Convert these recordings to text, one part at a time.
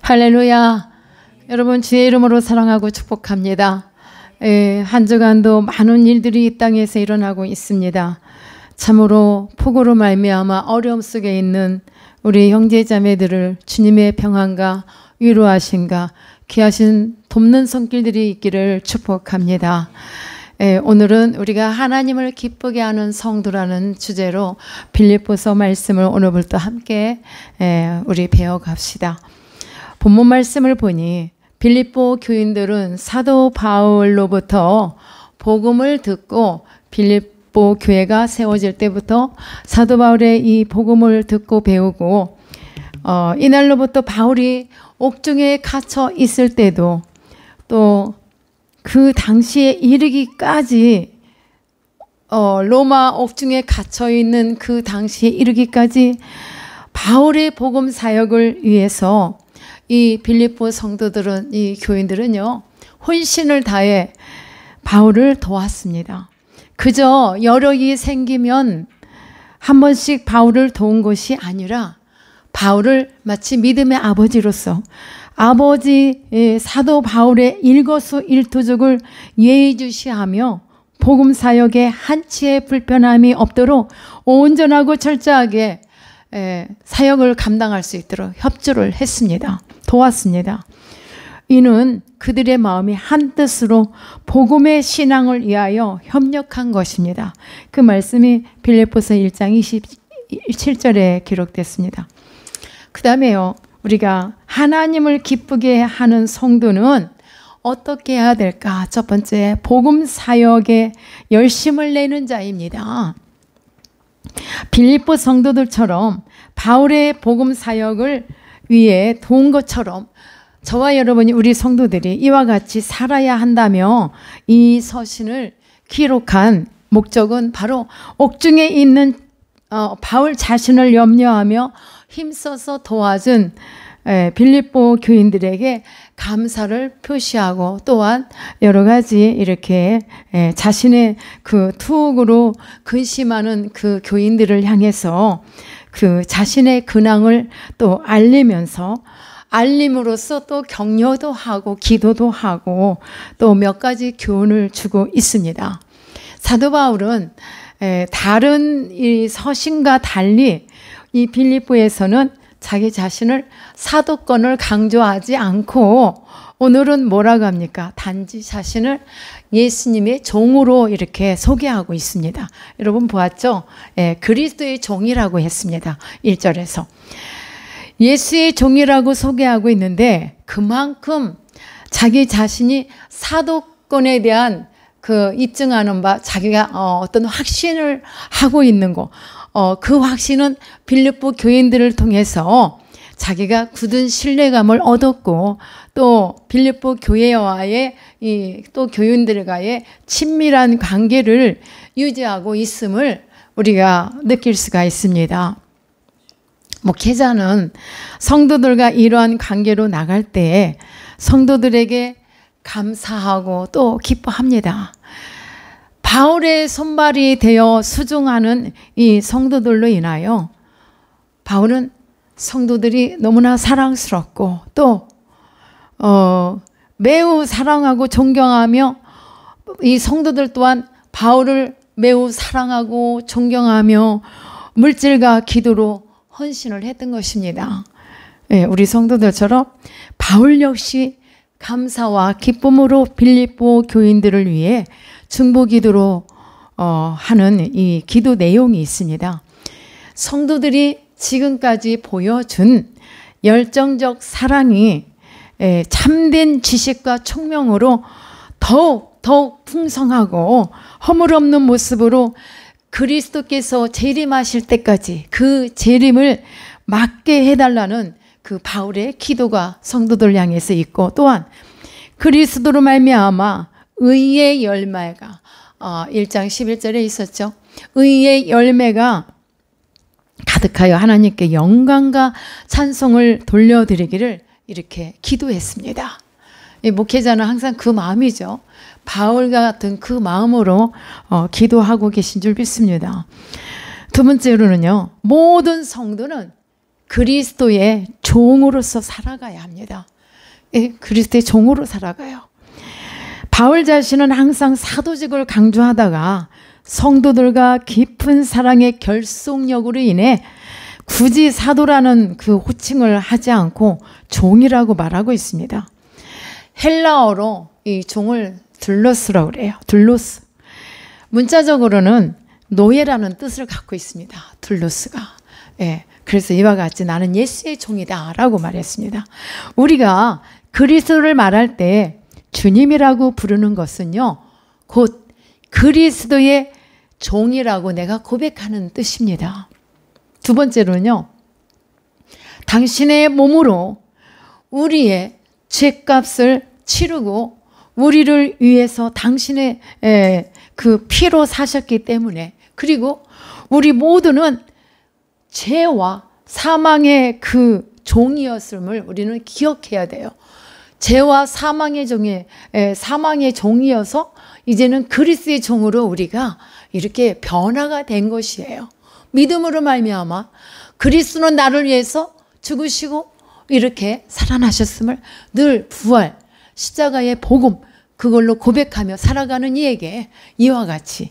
할렐루야. 여러분 주의 이름으로 사랑하고 축복합니다. 한 주간도 많은 일들이 이 땅에서 일어나고 있습니다. 참으로 폭우로 말미암아 어려움 속에 있는 우리 형제자매들을 주님의 평안과 위로하심과 귀하신 돕는 손길들이 있기를 축복합니다. 오늘은 우리가 하나님을 기쁘게 하는 성도라는 주제로 빌립보서 말씀을 오늘부터 함께 우리 배워갑시다. 본문 말씀을 보니 빌립보 교인들은 사도 바울로부터 복음을 듣고 빌립보 교회가 세워질 때부터 사도 바울의 이 복음을 듣고 배우고 이날로부터 바울이 옥중에 갇혀 있을 때도 또 그 당시에 이르기까지 로마 옥중에 갇혀 있는 그 당시에 이르기까지 바울의 복음 사역을 위해서 이 빌립보 성도들은, 이 교인들은요, 혼신을 다해 바울을 도왔습니다. 그저 여력이 생기면 한 번씩 바울을 도운 것이 아니라 바울을 마치 믿음의 아버지로서 아버지 사도 바울의 일거수일투족을 예의주시하며 복음 사역에 한치의 불편함이 없도록 온전하고 철저하게 사역을 감당할 수 있도록 협조를 했습니다. 도왔습니다. 이는 그들의 마음이 한뜻으로 복음의 신앙을 위하여 협력한 것입니다. 그 말씀이 빌립보서 1장 27절에 기록됐습니다. 그 다음에요, 우리가 하나님을 기쁘게 하는 성도는 어떻게 해야 될까? 첫 번째, 복음 사역에 열심을 내는 자입니다. 빌립보 성도들처럼 바울의 복음 사역을 위해 도운 것처럼 저와 여러분이, 우리 성도들이 이와 같이 살아야 한다며 이 서신을 기록한 목적은 바로 옥중에 있는 바울 자신을 염려하며 힘써서 도와준 빌립보 교인들에게 감사를 표시하고 또한 여러 가지 이렇게 자신의 그 투옥으로 근심하는 그 교인들을 향해서 그 자신의 근황을 또 알림으로써 또 격려도 하고 기도도 하고 또 몇 가지 교훈을 주고 있습니다. 사도 바울은 다른 이 서신과 달리 이 빌립보에서는 자기 자신을 사도권을 강조하지 않고 오늘은 뭐라고 합니까? 단지 자신을 예수님의 종으로 이렇게 소개하고 있습니다. 여러분 보았죠? 그리스도의 종이라고 했습니다. 1절에서. 예수의 종이라고 소개하고 있는데 그만큼 자기 자신이 사도권에 대한 그 입증하는 바 자기가 어떤 확신을 하고 있는 거, 그 확신은 빌립보 교인들을 통해서 자기가 굳은 신뢰감을 얻었고 또 빌립보 교회와의 또 교인들과의 친밀한 관계를 유지하고 있음을 우리가 느낄 수가 있습니다. 목회자는 성도들과 이러한 관계로 나갈 때 성도들에게 감사하고 또 기뻐합니다. 바울의 손발이 되어 수종하는 이 성도들로 인하여 바울은 성도들이 너무나 사랑스럽고 또 매우 사랑하고 존경하며 이 성도들 또한 바울을 매우 사랑하고 존경하며 물질과 기도로 헌신을 했던 것입니다. 우리 성도들처럼 바울 역시 감사와 기쁨으로 빌립보 교인들을 위해 중보기도로 하는 이 기도 내용이 있습니다. 성도들이 지금까지 보여준 열정적 사랑이 참된 지식과 총명으로 더욱 풍성하고 허물없는 모습으로 그리스도께서 재림하실 때까지 그 재림을 맞게 해달라는 그 바울의 기도가 성도들 향해서 있고 또한 그리스도로 말미암아 의의 열매가 1장 11절에 있었죠. 의의 열매가 가득하여 하나님께 영광과 찬송을 돌려드리기를 이렇게 기도했습니다. 이 목회자는 항상 그 마음이죠. 바울과 같은 그 마음으로 기도하고 계신 줄 믿습니다. 두 번째로는요, 모든 성도는 그리스도의 종으로서 살아가야 합니다. 예, 그리스도의 종으로 살아가요. 바울 자신은 항상 사도직을 강조하다가 성도들과 깊은 사랑의 결속력으로 인해 굳이 사도라는 그 호칭을 하지 않고 종이라고 말하고 있습니다. 헬라어로 이 종을 둘로스라고 그래요. 둘로스. 문자적으로는 노예라는 뜻을 갖고 있습니다. 둘로스가. 예. 그래서 이와 같이 나는 예수의 종이다 라고 말했습니다. 우리가 그리스도를 말할 때 주님이라고 부르는 것은요, 곧 그리스도의 종이라고 내가 고백하는 뜻입니다. 두 번째로는요, 당신의 몸으로 우리의 죄값을 치르고 우리를 위해서 당신의 그 피로 사셨기 때문에, 그리고 우리 모두는 죄와 사망의 그 종이었음을 우리는 기억해야 돼요. 죄와 사망의 종이어서 이제는 그리스도의 종으로 우리가 이렇게 변화가 된 것이에요. 믿음으로 말미암아 그리스도는 나를 위해서 죽으시고 이렇게 살아나셨음을 늘 부활, 십자가의 복음, 그걸로 고백하며 살아가는 이에게 이와 같이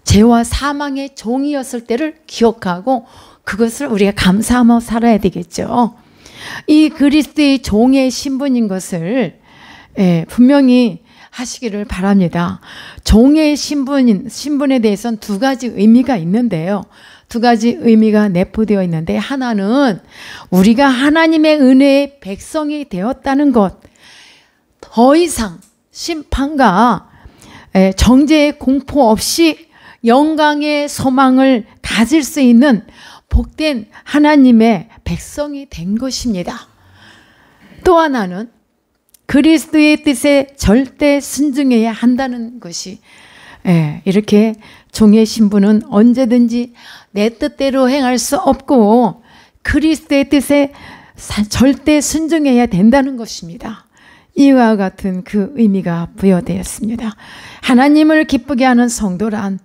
죄와 사망의 종이었을 때를 기억하고 그것을 우리가 감사하며 살아야 되겠죠. 이 그리스도의 종의 신분인 것을 분명히 하시기를 바랍니다. 종의 신분에 대해서는 두 가지 의미가 있는데요. 두 가지 의미가 내포되어 있는데, 하나는 우리가 하나님의 은혜의 백성이 되었다는 것, 더 이상 심판과 정죄의 공포 없이 영광의 소망을 가질 수 있는 복된 하나님의 백성이 된 것입니다. 또 하나는 그리스도의 뜻에 절대 순종해야 한다는 것이, 이렇게 종의 신분은 언제든지 내 뜻대로 행할 수 없고 그리스도의 뜻에 절대 순종해야 된다는 것입니다. 이와 같은 그 의미가 부여되었습니다. 하나님을 기쁘게 하는 성도란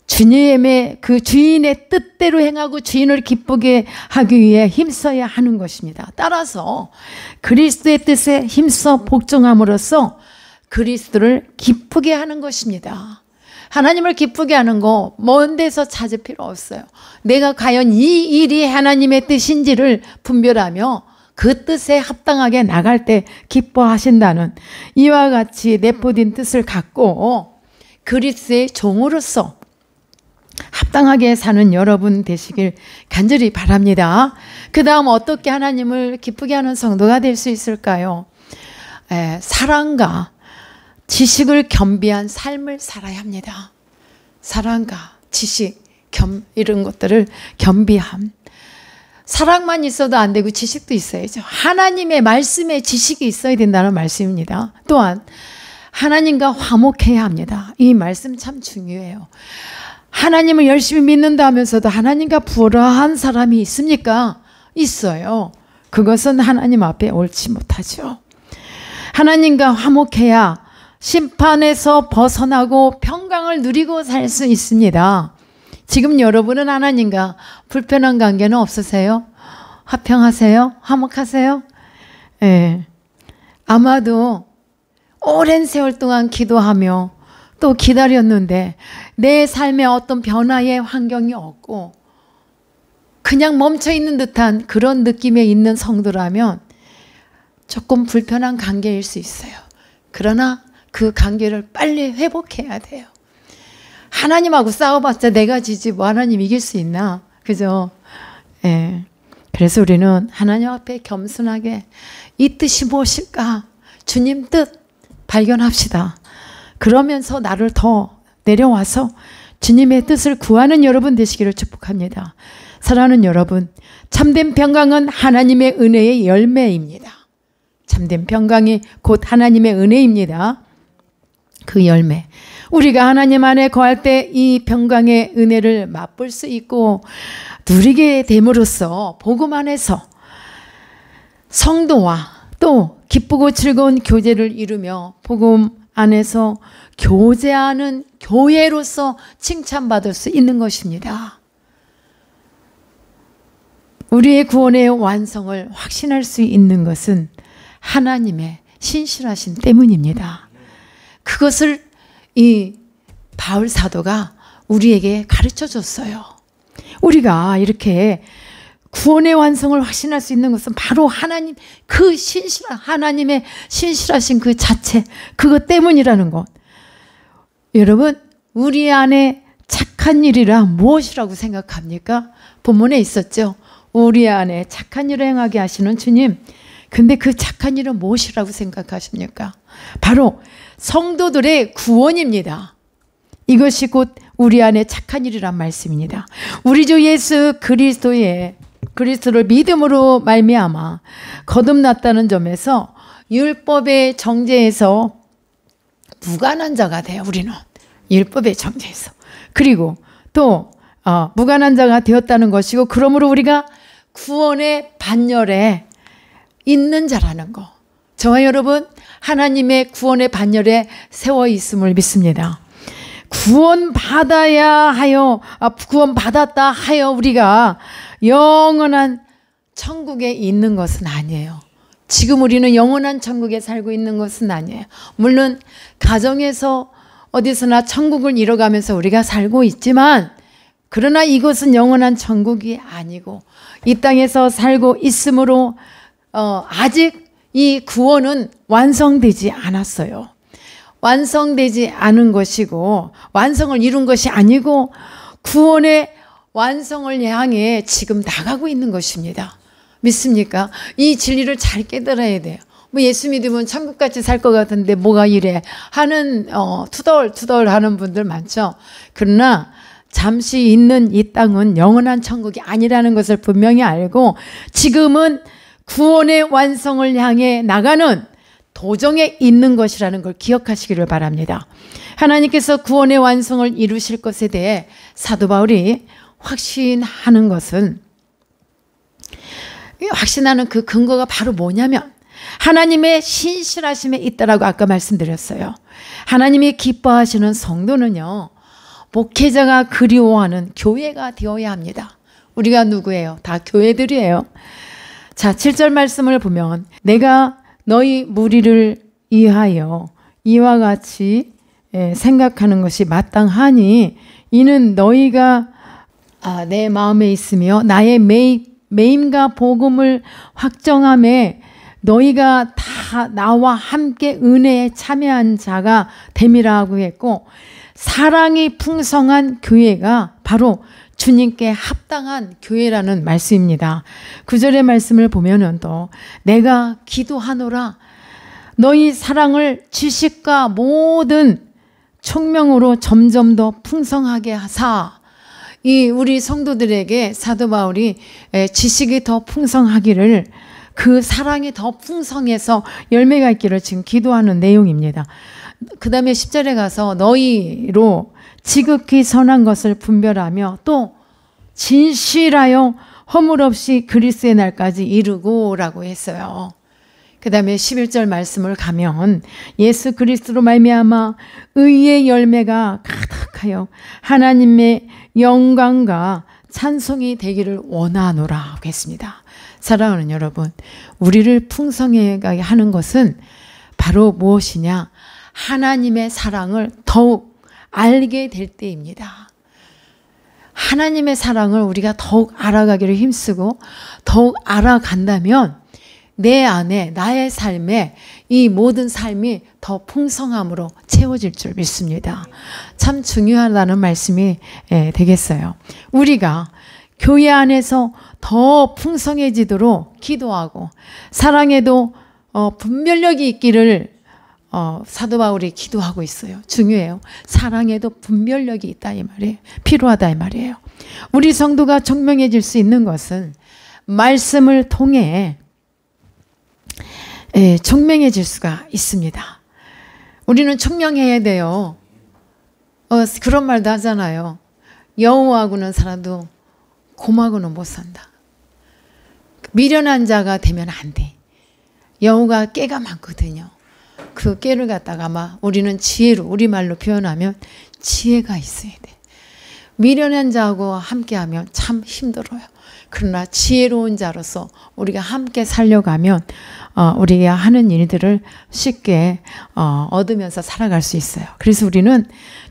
주님의 그 주인의 뜻대로 행하고 주인을 기쁘게 하기 위해 힘써야 하는 것입니다. 따라서 그리스도의 뜻에 힘써 복종함으로써 그리스도를 기쁘게 하는 것입니다. 하나님을 기쁘게 하는 거 먼 데서 찾을 필요 없어요. 내가 과연 이 일이 하나님의 뜻인지를 분별하며 그 뜻에 합당하게 나갈 때 기뻐하신다는 이와 같이 내포된 뜻을 갖고 그리스도의 종으로서 합당하게 사는 여러분 되시길 간절히 바랍니다. 그 다음 어떻게 하나님을 기쁘게 하는 성도가 될 수 있을까요? 사랑과 지식을 겸비한 삶을 살아야 합니다. 사랑과 지식, 이런 것들을 겸비함. 사랑만 있어도 안 되고 지식도 있어야죠. 하나님의 말씀에 지식이 있어야 된다는 말씀입니다. 또한 하나님과 화목해야 합니다. 이 말씀 참 중요해요. 하나님을 열심히 믿는다 하면서도 하나님과 불화한 사람이 있습니까? 있어요. 그것은 하나님 앞에 옳지 못하죠. 하나님과 화목해야 심판에서 벗어나고 평강을 누리고 살 수 있습니다. 지금 여러분은 하나님과 불편한 관계는 없으세요? 화평하세요? 화목하세요? 예. 아마도 오랜 세월 동안 기도하며 또 기다렸는데 내 삶에 어떤 변화의 환경이 없고 그냥 멈춰있는 듯한 그런 느낌에 있는 성도라면 조금 불편한 관계일 수 있어요. 그러나 그 관계를 빨리 회복해야 돼요. 하나님하고 싸워봤자 내가 지지 뭐 하나님 이길 수 있나? 그죠? 예. 그래서 우리는 하나님 앞에 겸손하게 이 뜻이 무엇일까? 주님 뜻 발견합시다. 그러면서 나를 더 내려와서 주님의 뜻을 구하는 여러분 되시기를 축복합니다. 사랑하는 여러분, 참된 평강은 하나님의 은혜의 열매입니다. 참된 평강이 곧 하나님의 은혜입니다. 그 열매. 우리가 하나님 안에 거할 때 이 평강의 은혜를 맛볼 수 있고 누리게 됨으로써 복음 안에서 성도와 또 기쁘고 즐거운 교제를 이루며 복음 안에서 교제하는 교회로서 칭찬받을 수 있는 것입니다. 우리의 구원의 완성을 확신할 수 있는 것은 하나님의 신실하심 때문입니다. 그것을 이 바울 사도가 우리에게 가르쳐 줬어요. 우리가 이렇게 구원의 완성을 확신할 수 있는 것은 바로 하나님의 신실하신 그 자체, 그것 때문이라는 것. 여러분, 우리 안에 착한 일이라 무엇이라고 생각합니까? 본문에 있었죠. 우리 안에 착한 일을 행하게 하시는 주님. 근데 그 착한 일은 무엇이라고 생각하십니까? 바로 성도들의 구원입니다. 이것이 곧 우리 안에 착한 일이란 말씀입니다. 우리 주 예수 그리스도를 믿음으로 말미암아 거듭났다는 점에서 율법의 정죄에서 무관한 자가 돼요. 우리는 율법의 정죄에서. 그리고 또 무관한 자가 되었다는 것이고, 그러므로 우리가 구원의 반열에 있는 자라는 거. 저와 여러분, 하나님의 구원의 반열에 세워 있음을 믿습니다. 구원받았다 하여 우리가 영원한 천국에 있는 것은 아니에요. 지금 우리는 영원한 천국에 살고 있는 것은 아니에요. 물론 가정에서 어디서나 천국을 이뤄가면서 우리가 살고 있지만, 그러나 이것은 영원한 천국이 아니고 이 땅에서 살고 있으므로 아직 이 구원은 완성되지 않았어요. 완성되지 않은 것이고 완성을 이룬 것이 아니고 구원의 완성을 향해 지금 나가고 있는 것입니다. 믿습니까? 이 진리를 잘 깨달아야 돼요. 뭐 예수 믿으면 천국같이 살 것 같은데 뭐가 이래 하는 투덜투덜 하는 분들 많죠. 그러나 잠시 있는 이 땅은 영원한 천국이 아니라는 것을 분명히 알고 지금은 구원의 완성을 향해 나가는 도정에 있는 것이라는 걸 기억하시기를 바랍니다. 하나님께서 구원의 완성을 이루실 것에 대해 사도 바울이 확신하는 그 근거가 바로 뭐냐면 하나님의 신실하심에 있다라고 아까 말씀드렸어요. 하나님이 기뻐하시는 성도는요, 목회자가 그리워하는 교회가 되어야 합니다. 우리가 누구예요? 다 교회들이에요. 자, 7절 말씀을 보면 내가 너희 무리를 위하여 이와 같이 생각하는 것이 마땅하니 이는 너희가 내 마음에 있으며 나의 매임과 복음을 확정함에 너희가 다 나와 함께 은혜에 참여한 자가 됨이라고 했고, 사랑이 풍성한 교회가 바로 주님께 합당한 교회라는 말씀입니다. 9절의 말씀을 보면은 또 내가 기도하노라 너희 사랑을 지식과 모든 총명으로 점점 더 풍성하게 하사. 이 우리 성도들에게 사도 바울이 지식이 더 풍성하기를, 그 사랑이 더 풍성해서 열매가 있기를 지금 기도하는 내용입니다. 그 다음에 10절에 가서 너희로 지극히 선한 것을 분별하며 또 진실하여 허물 없이 그리스도의 날까지 이루고 라고 했어요. 그 다음에 11절 말씀을 가면 예수 그리스도로 말미암아 의의 열매가 가득하여 하나님의 영광과 찬송이 되기를 원하노라 하고 했습니다. 사랑하는 여러분, 우리를 풍성하게 하는 것은 바로 무엇이냐? 하나님의 사랑을 더욱 알게 될 때입니다. 하나님의 사랑을 우리가 더욱 알아가기를 힘쓰고 더욱 알아간다면 내 안에 나의 삶에 이 모든 삶이 더 풍성함으로 채워질 줄 믿습니다. 참 중요하다는 말씀이 되겠어요. 우리가 교회 안에서 더 풍성해지도록 기도하고 사랑에도 분별력이 있기를 사도 바울이 기도하고 있어요. 중요해요. 사랑에도 분별력이 있다 이 말이에요. 필요하다 이 말이에요. 우리 성도가 청명해질 수 있는 것은 말씀을 통해 청명해질 수가 있습니다. 우리는 청명해야 돼요. 그런 말도 하잖아요. 여호와하고는 살아도 곰하고는 못 산다. 미련한 자가 되면 안 돼. 여우가 깨가 많거든요. 그 깨를 갖다가 아마 우리는 지혜로, 우리말로 표현하면 지혜가 있어야 돼. 미련한 자하고 함께하면 참 힘들어요. 그러나 지혜로운 자로서 우리가 함께 살려가면 우리가 하는 일들을 쉽게 얻으면서 살아갈 수 있어요. 그래서 우리는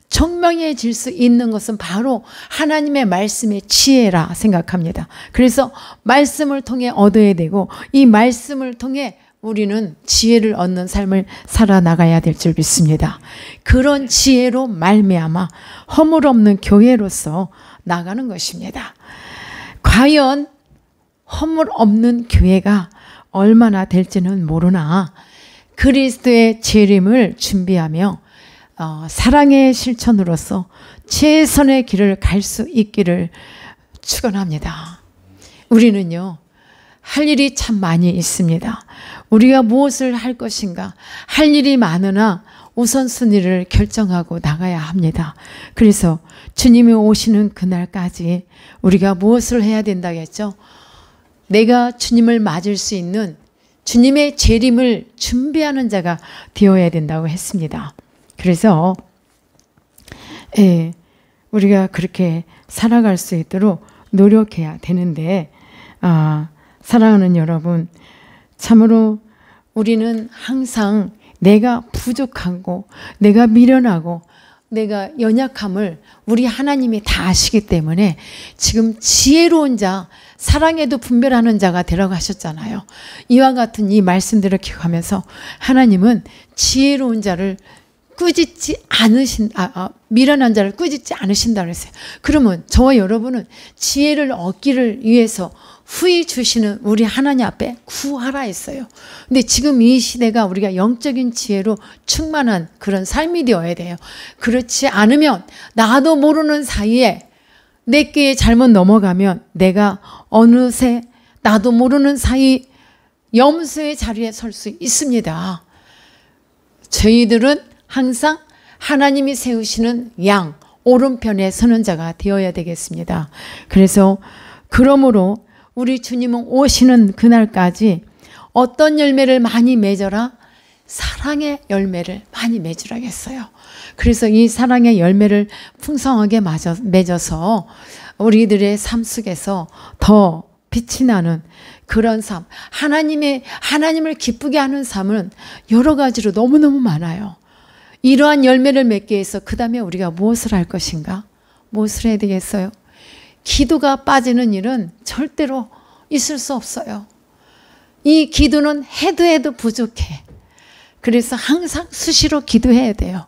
청명해질 수 있는 것은 바로 하나님의 말씀의 지혜라 생각합니다. 그래서 말씀을 통해 얻어야 되고 이 말씀을 통해 우리는 지혜를 얻는 삶을 살아나가야 될 줄 믿습니다. 그런 지혜로 말미암아 허물 없는 교회로서 나가는 것입니다. 과연 허물 없는 교회가 얼마나 될지는 모르나 그리스도의 재림을 준비하며 사랑의 실천으로서 최선의 길을 갈 수 있기를 축원합니다. 우리는요, 할 일이 참 많이 있습니다. 우리가 무엇을 할 것인가 할 일이 많으나 우선순위를 결정하고 나가야 합니다. 그래서 주님이 오시는 그날까지 우리가 무엇을 해야 된다겠죠? 내가 주님을 맞을 수 있는 주님의 재림을 준비하는 자가 되어야 된다고 했습니다. 그래서 우리가 그렇게 살아갈 수 있도록 노력해야 되는데 사랑하는 여러분, 참으로 우리는 항상 내가 부족하고 내가 미련하고 내가 연약함을 우리 하나님이 다 아시기 때문에 지금 지혜로운 자, 사랑에도 분별하는 자가 되라고 하셨잖아요. 이와 같은 이 말씀들을 기억하면서 하나님은 지혜로운 자를 꾸짖지 미련한 자를 꾸짖지 않으신다고 했어요. 그러면 저와 여러분은 지혜를 얻기를 위해서 후히 주시는 우리 하나님 앞에 구하라 했어요. 근데 지금 이 시대가 우리가 영적인 지혜로 충만한 그런 삶이 되어야 돼요. 그렇지 않으면 나도 모르는 사이에 내 꾀에 잘못 넘어가면 내가 어느새 나도 모르는 사이 염소의 자리에 설 수 있습니다. 저희들은 항상 하나님이 세우시는 양 오른편에 서는 자가 되어야 되겠습니다. 그래서 그러므로 우리 주님은 오시는 그날까지 어떤 열매를 많이 맺어라? 사랑의 열매를 많이 맺으라겠어요. 그래서 이 사랑의 열매를 풍성하게 맺어서 우리들의 삶 속에서 더 빛이 나는 그런 삶, 하나님을 기쁘게 하는 삶은 여러 가지로 너무너무 많아요. 이러한 열매를 맺기 위해서 그 다음에 우리가 무엇을 할 것인가? 무엇을 해야 되겠어요? 기도가 빠지는 일은 절대로 있을 수 없어요. 이 기도는 해도 부족해. 그래서 항상 수시로 기도해야 돼요.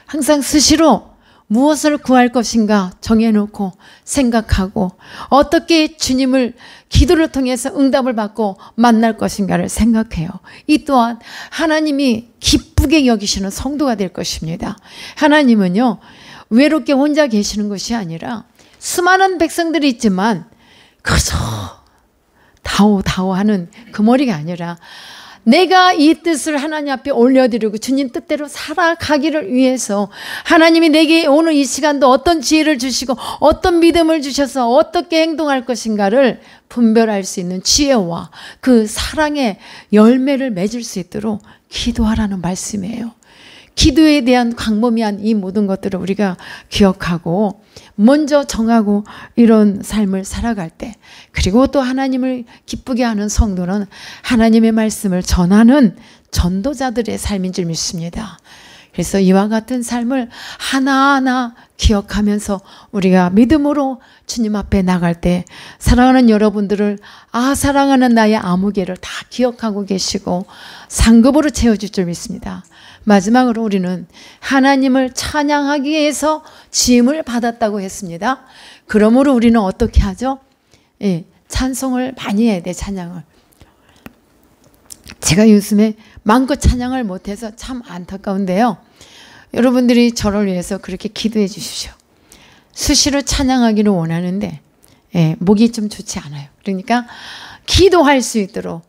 항상 수시로 무엇을 구할 것인가 정해놓고 생각하고 어떻게 주님을 기도를 통해서 응답을 받고 만날 것인가를 생각해요. 이 또한 하나님이 기쁘게 여기시는 성도가 될 것입니다. 하나님은요, 외롭게 혼자 계시는 것이 아니라 수많은 백성들이 있지만 그저 다오 하는 그 머리가 아니라 내가 이 뜻을 하나님 앞에 올려드리고 주님 뜻대로 살아가기를 위해서 하나님이 내게 오늘 이 시간도 어떤 지혜를 주시고 어떤 믿음을 주셔서 어떻게 행동할 것인가를 분별할 수 있는 지혜와 그 사랑의 열매를 맺을 수 있도록 기도하라는 말씀이에요. 기도에 대한 광범위한 이 모든 것들을 우리가 기억하고 먼저 정하고 이런 삶을 살아갈 때, 그리고 또 하나님을 기쁘게 하는 성도는 하나님의 말씀을 전하는 전도자들의 삶인 줄 믿습니다. 그래서 이와 같은 삶을 하나하나 기억하면서 우리가 믿음으로 주님 앞에 나갈 때 사랑하는 여러분들을 사랑하는 나의 아무개를 다 기억하고 계시고 상급으로 채워줄 줄 믿습니다. 마지막으로 우리는 하나님을 찬양하기 위해서 지음을 받았다고 했습니다. 그러므로 우리는 어떻게 하죠? 찬송을 많이 해야 돼, 찬양을. 제가 요즘에 마음껏 찬양을 못해서 참 안타까운데요. 여러분들이 저를 위해서 그렇게 기도해 주십시오. 수시로 찬양하기를 원하는데 목이 좀 좋지 않아요. 그러니까 기도할 수 있도록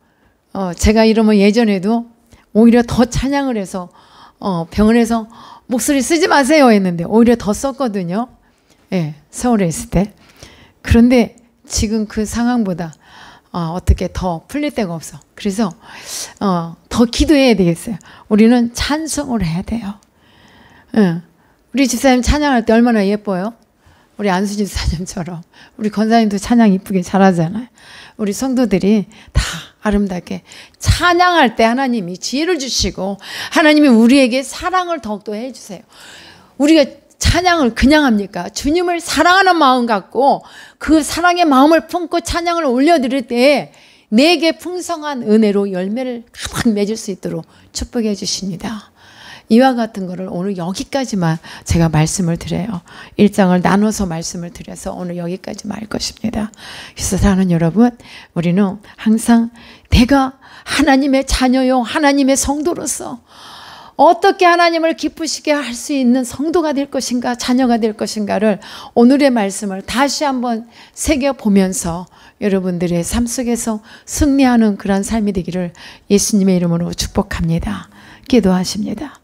제가 이러면 예전에도 오히려 더 찬양을 해서 병원에서 목소리 쓰지 마세요 했는데 오히려 더 썼거든요. 서울에 있을 때. 그런데 지금 그 상황보다 어떻게 더 풀릴 데가 없어. 그래서 더 기도해야 되겠어요. 우리는 찬송을 해야 돼요. 우리 집사님 찬양할 때 얼마나 예뻐요? 우리 안수 집사님처럼. 우리 권사님도 찬양 이쁘게 잘하잖아요. 우리 성도들이 다 아름답게 찬양할 때 하나님이 지혜를 주시고 하나님이 우리에게 사랑을 더욱더 해주세요. 우리가 찬양을 그냥 합니까? 주님을 사랑하는 마음 갖고 그 사랑의 마음을 품고 찬양을 올려드릴 때 내게 풍성한 은혜로 열매를 가득 맺을 수 있도록 축복해 주십니다. 이와 같은 거를 오늘 여기까지만 제가 말씀을 드려요. 1장을 나눠서 말씀을 드려서 오늘 여기까지만 할 것입니다. 그래서 사랑하는 여러분, 우리는 항상 내가 하나님의 자녀요, 하나님의 성도로서 어떻게 하나님을 기쁘시게 할 수 있는 성도가 될 것인가, 자녀가 될 것인가를 오늘의 말씀을 다시 한번 새겨보면서 여러분들의 삶 속에서 승리하는 그런 삶이 되기를 예수님의 이름으로 축복합니다. 기도하십니다.